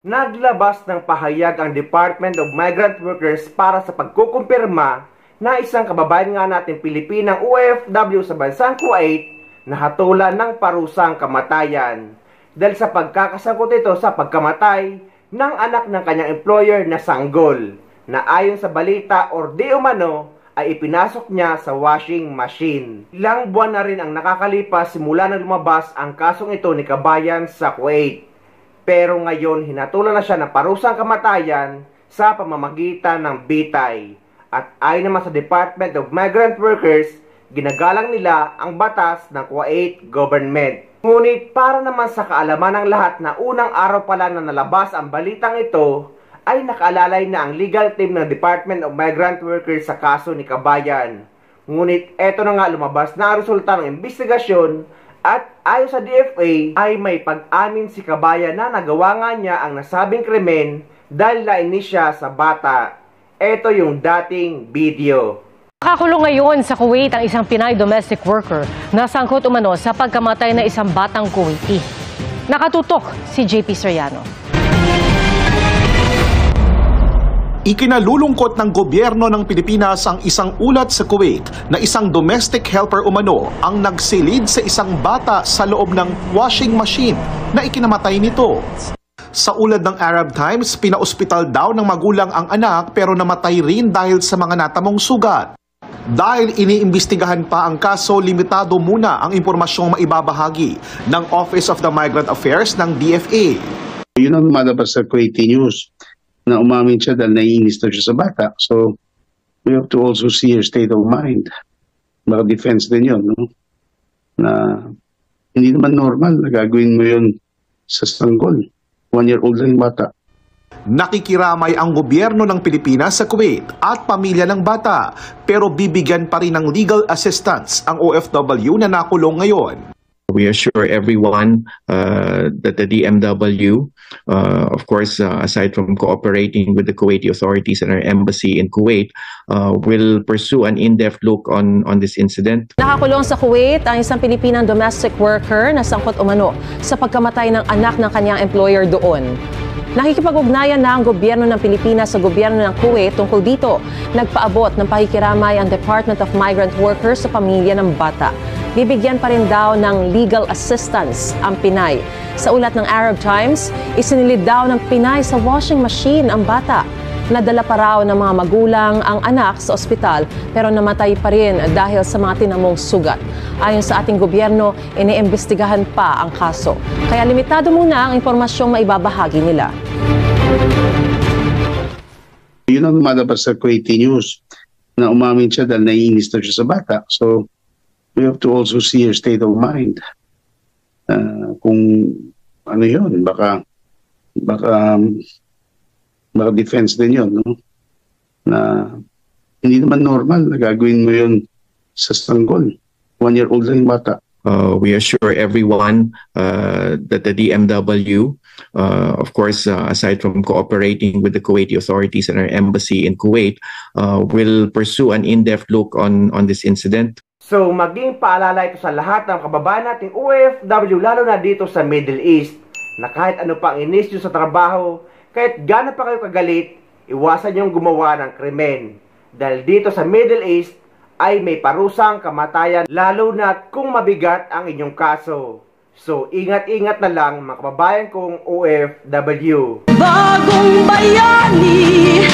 Naglabas ng pahayag ang Department of Migrant Workers para sa pagkukumpirma na isang kababayan nga natin Pilipinang OFW sa bansang Kuwait na hatulan ng parusang kamatayan dahil sa pagkakasangkot ito sa pagkamatay ng anak ng kanyang employer na sanggol na ayon sa balita or di umano ay ipinasok niya sa washing machine. Ilang buwan na rin ang nakakalipas simula na lumabas ang kasong ito ni kabayan sa Kuwait. Pero ngayon, hinatulan na siya ng parusang kamatayan sa pamamagitan ng bitay. At ayon naman sa Department of Migrant Workers, ginagalang nila ang batas ng Kuwait government. Ngunit para naman sa kaalaman ng lahat na unang araw pa lang na nalabas ang balitang ito, ay nakaalalay na ang legal team ng Department of Migrant Workers sa kaso ni kabayan. Ngunit eto na nga lumabas na ang resulta ng investigasyon. At ayon sa DFA ay may pag-amin si kabayan na nagawa nga niya ang nasabing krimen dahil nainis siya sa bata. Ito yung dating video. Nakakulong ngayon sa Kuwait ang isang Pinay domestic worker na sangkot umano sa pagkamatay ng isang batang Kuwaiti. Nakatutok si JP Soriano. Ikinalulungkot ng gobyerno ng Pilipinas ang isang ulat sa Kuwait na isang domestic helper umano ang nagsilid sa isang bata sa loob ng washing machine na ikinamatay nito. Sa ulat ng Arab Times, pinaospital daw ng magulang ang anak pero namatay rin dahil sa mga natamong sugat. Dahil iniimbestigahan pa ang kaso, limitado muna ang impormasyong maibabahagi ng Office of the Migrant Affairs ng DFA. Yun ang lumalabas sa Kuwaiti News na umamin siya dahil naiinis na siya sa bata. So, we have to also see her state of mind. Baka defense din yun, no? Na hindi naman normal na gagawin mo yun sa sanggol. 1-year-old lang bata. Nakikiramay ang gobyerno ng Pilipinas sa Kuwait at pamilya ng bata, pero bibigyan pa rin ng legal assistance ang OFW na nakulong ngayon. We assure everyone that the DMW, of course, aside from cooperating with the Kuwaiti authorities and our embassy in Kuwait, will pursue an in-depth look on this incident. Nakakulong sa Kuwait ang isang Pilipinang domestic worker na sangkot umano sa pagkamatay ng anak ng kanyang employer doon. Nakikipag-ugnayan na ang gobyerno ng Pilipinas sa gobyerno ng Kuwait tungkol dito. Nagpaabot ng pakikiramay ang Department of Migrant Workers sa pamilya ng bata. Bibigyan pa rin daw ng legal assistance ang Pinay. Sa ulat ng Arab Times, isinilid daw ng Pinay sa washing machine ang bata. Nadala pa raw ng mga magulang ang anak sa ospital pero namatay pa rin dahil sa mga tinamong sugat. Ayon sa ating gobyerno, iniimbestigahan pa ang kaso. Kaya limitado muna ang impormasyong maibabahagi nila. Yun ang lumalabas sa Kuwaiti News na umamin siya dahil naiinis na siya sa bata. So, we have to also see her state of mind. Kung ano yun, baka defense din yun, no? Na hindi naman normal na gagawin mo yun sa sanggol. 1-year-old lang bata. We assure everyone that the DMW, of course, aside from cooperating with the Kuwaiti authorities and our embassy in Kuwait, will pursue an in-depth look on this incident. So maging paalala ito sa lahat ng kababayan nating OFW, lalo na dito sa Middle East, na kahit ano pa ang inis nyo sa trabaho, kahit gaano pa kayo kagalit, iwasan yung gumawa ng krimen. Dahil dito sa Middle East ay may parusang kamatayan, lalo na kung mabigat ang inyong kaso. So ingat-ingat na lang mga kababayan kong OFW. Bagong Bayani.